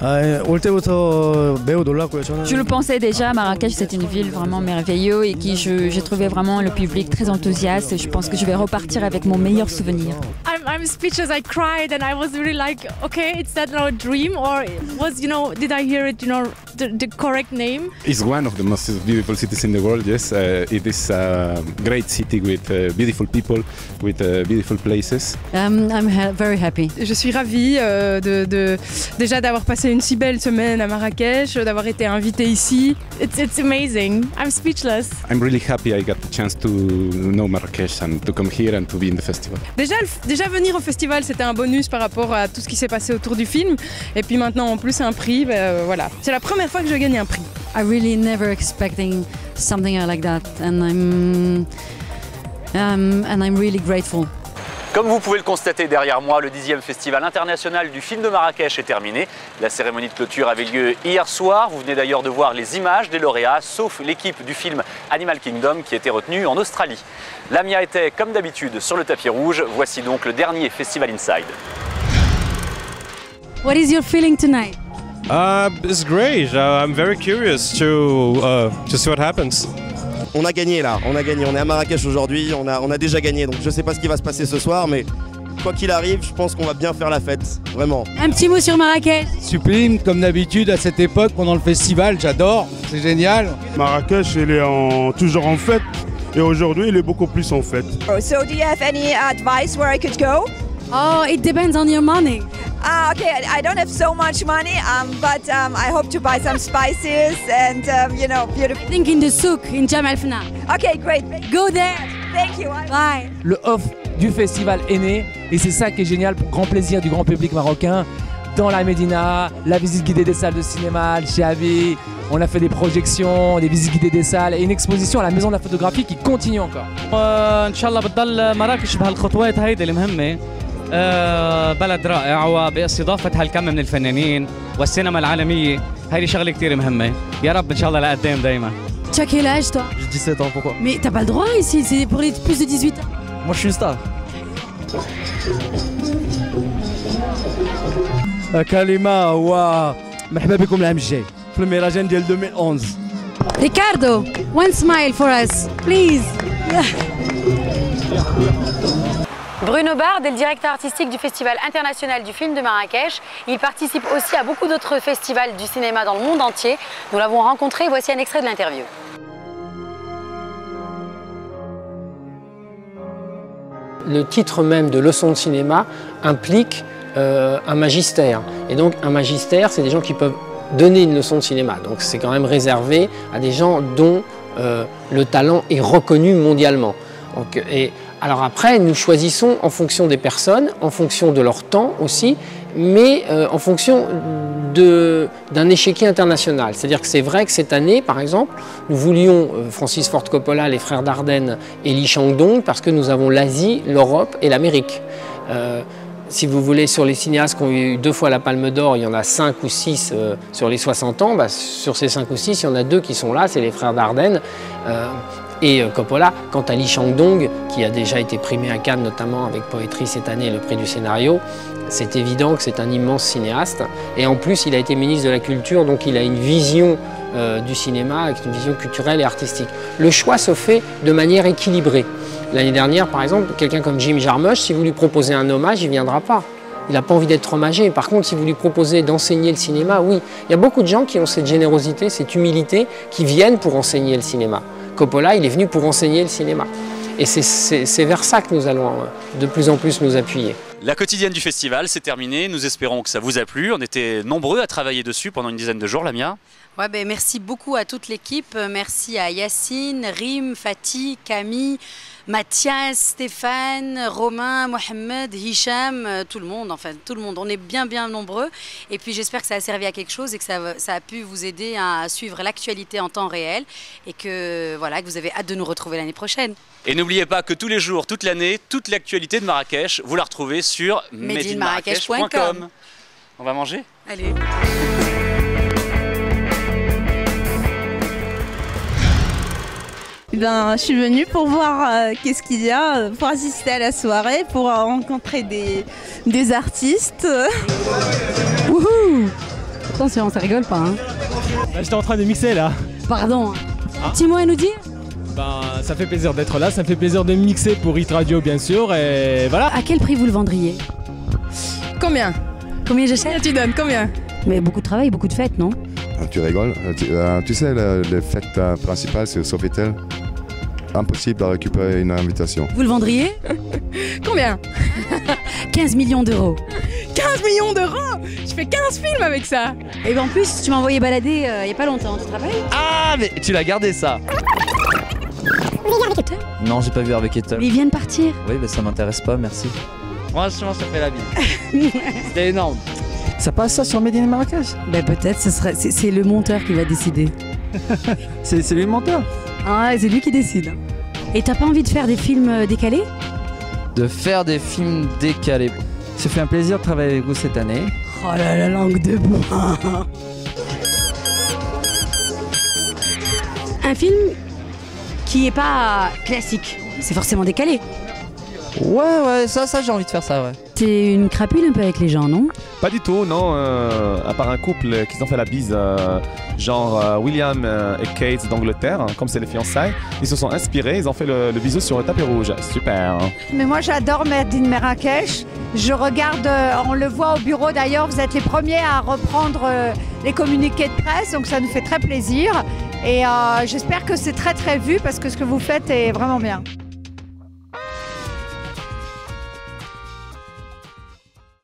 Je le pensais déjà, Marrakech c'est une ville vraiment merveilleuse et qui j'ai trouvé vraiment le public très enthousiaste. Je pense que je vais repartir avec mon meilleur souvenir. I'm speechless. I cried and I was really like, okay, is that a dream or was, did I hear it, the correct name? It's one of the most beautiful cities in the world, yes. It is a great city with beautiful people, with beautiful places. I'm very happy. Je suis ravie déjà d'avoir passé une si belle semaine à Marrakech, d'avoir été invitée ici. It's amazing. I'm speechless. I'm really happy I got the chance to know Marrakech and to come here and to be in the festival. Déjà venir au festival, c'était un bonus par rapport à tout ce qui s'est passé autour du film. Et puis maintenant, en plus, un prix, voilà. C'est la première fois que je gagne un prix. I really never expecting something like that, and I'm really grateful. Comme vous pouvez le constater derrière moi, le 10e Festival international du film de Marrakech est terminé. La cérémonie de clôture avait lieu hier soir. Vous venez d'ailleurs de voir les images des lauréats, sauf l'équipe du film Animal Kingdom qui était retenue en Australie. Lamia était, comme d'habitude, sur le tapis rouge. Voici donc le dernier Festival Inside. What is your feeling tonight? It's great. I'm very curious to see what happens. On a gagné là, on est à Marrakech aujourd'hui, on a déjà gagné, donc je sais pas ce qui va se passer ce soir, mais quoi qu'il arrive, je pense qu'on va bien faire la fête, vraiment. Un petit mot sur Marrakech. Sublime, comme d'habitude à cette époque pendant le festival, j'adore, c'est génial. Marrakech, il est toujours en fête, et aujourd'hui il est beaucoup plus en fête. So do you have any advice where I could go? Oh, it depends on your money. Okay, I don't have so much money, but I hope to buy some spices and, beautiful. I think in the souk, in Jam El Fna. Okay, great. Go there. Thank you. Bye. Le off du festival est né et c'est ça qui est génial pour grand plaisir du grand public marocain. Dans la Médina, la visite guidée des salles de cinéma, le Chiavi, on a fait des projections, des visites guidées des salles et une exposition à la Maison de la Photographie qui continue encore. Inshallah بتضل مراكش بهالخطوات هيدي المهمة. بلد رائع وباستضافة هالكم من الفنانين والسينما العالمية هذه شغلة كتير مهمة يا رب إن شاء الله لقدام دايما. Tu as quel âge toi? J'ai 17 ans, pourquoi? Mais t'as pas le droit ici, c'est pour les plus de 18 ans. Moi je suis une star. كلمة هو مرحبا بكم العام الجاي في المهرجان ديال 2011. Ricardo, one smile for us, please. Bruno Bard est le directeur artistique du Festival international du film de Marrakech. Il participe aussi à beaucoup d'autres festivals du cinéma dans le monde entier. Nous l'avons rencontré, voici un extrait de l'interview. Le titre même de leçon de cinéma implique un magistère. Et donc un magistère, c'est des gens qui peuvent donner une leçon de cinéma. Donc c'est quand même réservé à des gens dont le talent est reconnu mondialement. Donc, alors après, nous choisissons en fonction des personnes, en fonction de leur temps aussi, mais en fonction d'un échiquier international. C'est-à-dire que c'est vrai que cette année, par exemple, nous voulions Francis Ford Coppola, les frères Dardenne et Lee Chang-dong parce que nous avons l'Asie, l'Europe et l'Amérique. Si vous voulez, sur les cinéastes qui ont eu 2 fois la Palme d'Or, il y en a 5 ou 6 sur les 60 ans. Bah, sur ces 5 ou 6, il y en a 2 qui sont là, c'est les frères Dardenne. Et Coppola. Quant à Lee Chang-dong, qui a déjà été primé à Cannes, notamment avec Poétrie cette année, le prix du scénario, c'est évident que c'est un immense cinéaste. Et en plus, il a été ministre de la Culture, donc il a une vision du cinéma, avec une vision culturelle et artistique. Le choix se fait de manière équilibrée. L'année dernière, par exemple, quelqu'un comme Jim Jarmusch, si vous lui proposez un hommage, il ne viendra pas. Il n'a pas envie d'être hommagé. Par contre, si vous lui proposez d'enseigner le cinéma, oui. Il y a beaucoup de gens qui ont cette générosité, cette humilité, qui viennent pour enseigner le cinéma. Coppola, il est venu pour enseigner le cinéma. Et c'est vers ça que nous allons de plus en plus nous appuyer. La quotidienne du festival, c'est terminé. Nous espérons que ça vous a plu. On était nombreux à travailler dessus pendant une dizaine de jours, Lamia. Ouais, merci beaucoup à toute l'équipe. Merci à Yacine, Rim, Fatih, Camille, Mathias, Stéphane, Romain, Mohamed, Hicham, tout le monde, enfin tout le monde. On est bien nombreux et puis j'espère que ça a servi à quelque chose et que ça a pu vous aider à suivre l'actualité en temps réel et que, voilà, que vous avez hâte de nous retrouver l'année prochaine. Et n'oubliez pas que tous les jours, toute l'année, toute l'actualité de Marrakech, vous la retrouvez sur madeinmarrakech.com. On va manger? Allez. Je suis venue pour voir qu'est-ce qu'il y a, pour assister à la soirée, pour rencontrer des artistes. Wouhou! Attention, ça rigole pas. Hein. Bah, j'étais en train de mixer là. Pardon. Petit mot à nous dire? Ben, ça fait plaisir d'être là, ça me fait plaisir de mixer pour Hit Radio bien sûr, et voilà. À quel prix vous le vendriez? Combien? Combien j'achète? Tu donnes combien? Mais beaucoup de travail, beaucoup de fêtes, non? Tu rigoles. Tu sais, le fête principale, c'est au Sofitel. Impossible de récupérer une invitation. Vous le vendriez? Combien? 15 millions d'euros. 15 millions d'euros? Je fais 15 films avec ça. Et ben en plus, tu m'as envoyé balader il y a pas longtemps, tu te rappelles? Ah, mais tu l'as gardé ça. Vous l'avez vu avec Ethan? Non, j'ai pas vu avec Ethan. Mais il vient de partir. Oui, mais ça m'intéresse pas, merci. Franchement, ça fait la bise. C'était énorme. Ça passe ça sur Made in Marrakech? Ben peut-être, c'est le monteur qui va décider. C'est lui le monteur? Ah, c'est lui qui décide. Et t'as pas envie de faire des films décalés? De faire des films décalés. Ça fait un plaisir de travailler avec vous cette année. Oh là la langue de bois. Un film qui est pas classique, c'est forcément décalé. Ouais, ça j'ai envie de faire ça, ouais. T'es une crapule un peu avec les gens, non? Pas du tout, non. À part un couple qui ont fait la bise, genre William et Kate d'Angleterre, hein, comme c'est les fiançailles, ils se sont inspirés, ils ont fait le bisou sur le tapis rouge. Super. Mais moi j'adore Made in Marrakech. Je regarde, on le voit au bureau d'ailleurs, vous êtes les premiers à reprendre les communiqués de presse, donc ça nous fait très plaisir. Et j'espère que c'est très vu parce que ce que vous faites est vraiment bien.